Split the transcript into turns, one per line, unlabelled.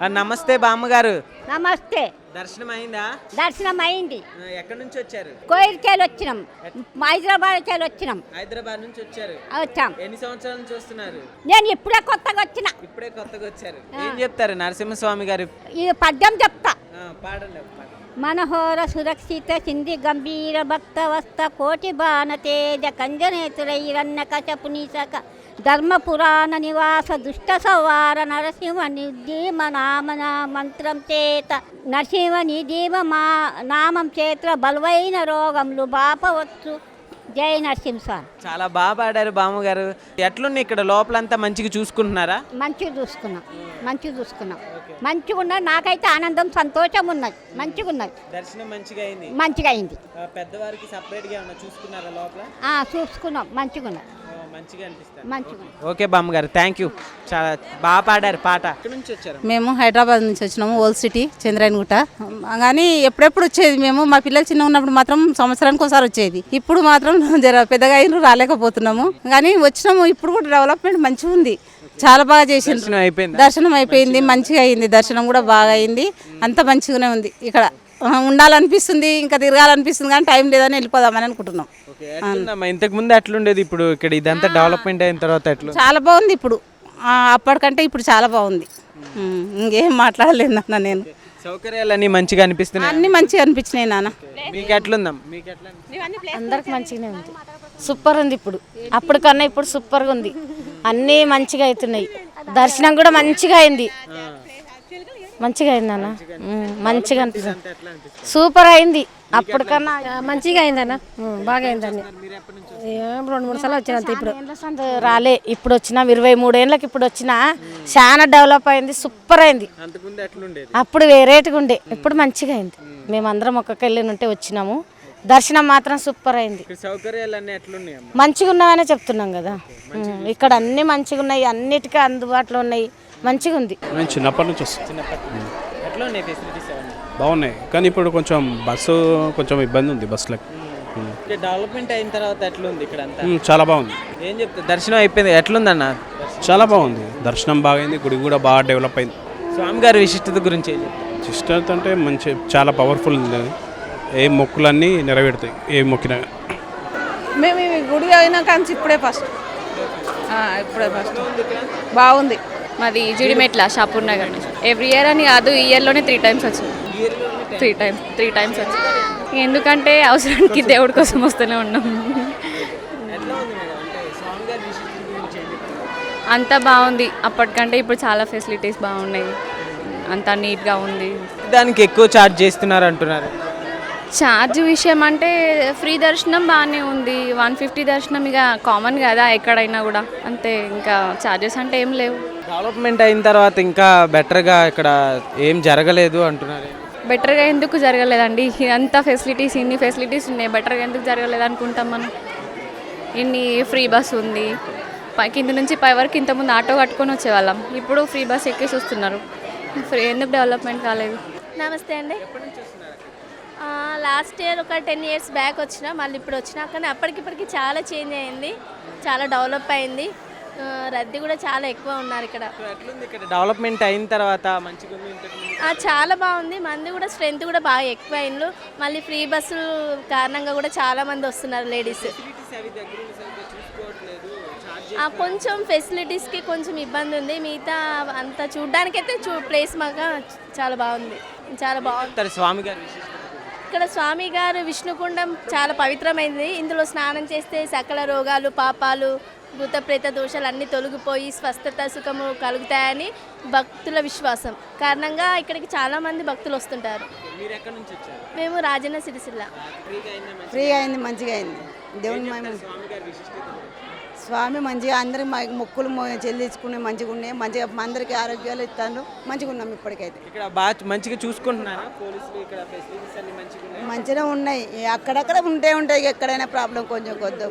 నమస్తే బామ్మగారు.
నమస్తే.
దర్శనం అయిందా?
దర్శనం అయింది.
ఎక్కడి నుంచి వచ్చారు?
కోయిల్కేలు వచ్చినాం, హైదరాబాద్కి వచ్చినాం.
హైదరాబాద్ నుంచి వచ్చారు.
వచ్చాం.
ఎన్ని సంవత్సరాల నుంచి వస్తున్నారు?
నేను ఇప్పుడే కొత్తగా వచ్చిన.
ఇప్పుడే కొత్తగా వచ్చారు. ఏం చెప్తారు నరసింహస్వామి గారు?
ఈ పద్యం చెప్తా.
పాడండి.
మనహోర సురక్షిత సింధి గంభీర భక్తవస్థ కోటి బాణ తేజ కంజనేతురైరన్న కశపునీసక ధర్మపురాణ నివాస దుష్ట సంవార నరసింహ నిర్దీమ నామన మంత్రం చేత నరసింహ నిర్దీమ మా నామం చేత బలవైన రోగములు బాపవచ్చు. జై నరసింహ.
చాలా బాగా పాడారు బామ్మగారు. ఎట్లున్నాయి ఇక్కడ లోపలంతా మంచిగా చూసుకుంటున్నారా?
మంచిగా చూసుకున్నాం, మంచిగా ఉన్నది. నాకైతే ఆనందం సంతోషం ఉన్నది, మంచిగా ఉన్నది.
దర్శనం మంచిగా అయింది.
మంచిగా అయింది.
పెద్దవారికి సపరేట్గా ఏమన్నా చూసుకున్నారా లోపల?
చూసుకున్నాం, మంచిగా ఉన్నది.
మంచిగా అనిపిస్తుంది.
మంచిగా.
ఓకే బామ్మగారు, థ్యాంక్ యూ. చాలా బాగా పాడారు పాట. ఎక్కడి నుంచి వచ్చారు?
మేము హైదరాబాద్ నుంచి వచ్చినాము, ఓల్డ్ సిటీ చంద్రాయనగుట్ట. కానీ ఎప్పుడెప్పుడు వచ్చేది మేము, మా పిల్లలు చిన్న ఉన్నప్పుడు మాత్రం సంవత్సరానికి ఒకసారి వచ్చేది. ఇప్పుడు మాత్రం జర పెద్దగా అయిన రాలేకపోతున్నాము, కానీ వచ్చినాము. ఇప్పుడు కూడా డెవలప్మెంట్ మంచిగా ఉంది, చాలా బాగా చేసింది. దర్శనం అయిపోయింది, మంచిగా అయింది. దర్శనం కూడా బాగా అయింది, అంత మంచిగానే ఉంది. ఇక్కడ ఉండాలనిపిస్తుంది, ఇంకా తిరగాలనిపిస్తుంది, కానీ టైం లేదని వెళ్ళిపోదామని అనుకుంటున్నాం.
ఇంతకు ముందు ఎట్లుండేది, ఇప్పుడు ఇక్కడ ఇదంతా డెవలప్మెంట్ అయిన తర్వాత ఎట్లా?
చాలా బాగుంది ఇప్పుడు, అప్పటికంటే ఇప్పుడు చాలా బాగుంది. ఇంకేం మాట్లాడలేదు అన్న. నేను
సౌకర్యాలన్నీ మంచిగా అనిపిస్తున్నాయి.
అన్ని మంచిగా అనిపించినాయి నాన్న.
మీకు ఎట్లుందా?
అందరికి మంచిగానే ఉంది, సూపర్ ఉంది. ఇప్పుడు అప్పటికన్నా ఇప్పుడు సూపర్గా ఉంది, అన్నీ మంచిగా అవుతున్నాయి. దర్శనం కూడా మంచిగా అయింది, మంచిగా అయింది అన్న. మంచిగా అనిపిస్తుంది, సూపర్ అయింది. అప్పటికన్నా
మంచిగా అయిందన్న, బాగా అయిందండి. 2-3 సార్లు వచ్చిన ఇప్పుడు
రాలే, ఇప్పుడు వచ్చినా 23 ఏళ్ళకి ఇప్పుడు వచ్చినా చాలా డెవలప్ అయింది, సూపర్ అయింది. అప్పుడు వేరేటిగా ఉండే, ఇప్పుడు మంచిగా అయింది. మేమందరం ఒక్కొక్క వెళ్ళి ఉంటే వచ్చినాము. దర్శనం మాత్రం సూపర్ అయింది. మంచిగా ఉన్నామనే చెప్తున్నాం కదా. ఇక్కడ అన్ని మంచిగా ఉన్నాయి, అన్నిటికీ అందుబాటులో ఉన్నాయి, మంచిగా ఉంది.
నేను చిన్నప్పటి నుంచి వస్తాను. బాగున్నాయి, కానీ ఇప్పుడు కొంచెం బస్సు కొంచెం ఇబ్బంది ఉంది బస్సులకు.
డెవలప్మెంట్ అయిన తర్వాత ఎట్లుంది ఇక్కడ?
చాలా బాగుంది.
ఏం చెప్తా, దర్శనం అయిపోయింది, ఎట్లుందన్న?
చాలా బాగుంది, దర్శనం బాగైంది, గుడి కూడా బాగా డెవలప్ అయింది.
స్వామి గారి విశిష్టత గురించి
విశిష్టత అంటే మంచి, చాలా పవర్ఫుల్ ఉంది. ఏ మొక్కులన్నీ నెరవేరుతాయి, ఏ మొక్కినా.
మేము ఈ గుడి అయినా కానీ ఇప్పుడే ఫస్ట్ బాగుంది.
మాది జీడిమెట్ల, షాపూర్ నగర్ నుంచి. ఎవ్రీ ఇయర్ అని కాదు, ఈ ఇయర్లోనే 3 times వచ్చింది. 3 times వచ్చింది. ఎందుకంటే అవసరానికి దేవుడి కోసం వస్తూనే ఉన్నాం. అంతా బాగుంది, అప్పటికంటే ఇప్పుడు చాలా ఫెసిలిటీస్ బాగున్నాయి, అంతా నీట్గా ఉంది.
దానికి ఎక్కువ ఛార్జ్ చేస్తున్నారు అంటున్నారు.
ఛార్జ్ విషయం అంటే ఫ్రీ దర్శనం బాగానే ఉంది, 150 దర్శనం ఇక కామన్ కదా ఎక్కడైనా కూడా, అంతే. ఇంకా ఛార్జెస్ అంటే ఏం లేవు.
డెవలప్మెంట్ అయిన తర్వాత ఇంకా బెటర్గా ఇక్కడ ఏం జరగలేదు అంటున్నారు.
బెటర్గా ఎందుకు జరగలేదండి? ఇదంతా ఫెసిలిటీస్, ఇన్ని ఫెసిలిటీస్ ఉన్నాయి, బెటర్గా ఎందుకు జరగలేదు అనుకుంటాం మనం. ఇన్ని ఫ్రీ బస్ ఉంది, కింద నుంచి పై వరకు ఇంతకుముందు ఆటో కట్టుకొని వచ్చేవాళ్ళం, ఇప్పుడు ఫ్రీ బస్ ఎక్కేసి వస్తున్నారు. ఫ్రీ ఎందుకు డెవలప్మెంట్ కాలేదు?
నమస్తే అండి. లాస్ట్ ఇయర్ ఒక 10 years బ్యాక్ వచ్చిన, మళ్ళీ ఇప్పుడు వచ్చినా, కానీ అప్పటికిప్పటికి చాలా చేంజ్ అయింది, చాలా డెవలప్ అయింది. రద్దీ కూడా చాలా ఎక్కువ ఉన్నారు ఇక్కడ.
డెవలప్మెంట్ అయిన తర్వాత
చాలా బాగుంది, మంది కూడా స్ట్రెంత్ కూడా బాగా ఎక్కువ అయింది. మళ్ళీ ఫ్రీ బస్సు కారణంగా కూడా చాలా మంది వస్తున్నారు లేడీస్. కొంచెం ఫెసిలిటీస్కి కొంచెం ఇబ్బంది ఉంది, మిగతా అంతా చూడ్డానికైతే ప్లేస్ మాకు చాలా బాగుంది, చాలా బాగుంది.
స్వామి గారు
ఇక్కడ స్వామి గారు విష్ణుకుండం చాలా పవిత్రమైనది. ఇందులో స్నానం చేస్తే సకల రోగాలు, పాపాలు, భూత ప్రేత దోషాలు అన్నీ తొలగిపోయి స్వస్థత, సుఖము కలుగుతాయని భక్తుల విశ్వాసం కారణంగా ఇక్కడికి చాలామంది భక్తులు వస్తుంటారు. మేము రాజన్న సిరిసిల్ల.
ఫ్రీగా అయింది, మంచిగా అయింది. దేవుని స్వామి మంచిగా అందరికి మొక్కులు చెల్లించుకునే మంచిగా ఉన్నాయి, మంచిగా అందరికి ఆరోగ్యాలు ఇస్తాను, మంచిగా ఉన్నాం. ఇప్పటికైతే
ఇక్కడ బాగా మంచిగా చూసుకుంటున్నారా పోలీసులు? ఇక్కడ ఫెసిలిటీస్ అన్ని మంచిగా
ఉన్నాయి, అక్కడక్కడ ఉంటాయి, ఎక్కడైనా ప్రాబ్లం కొంచెం కొద్దిగా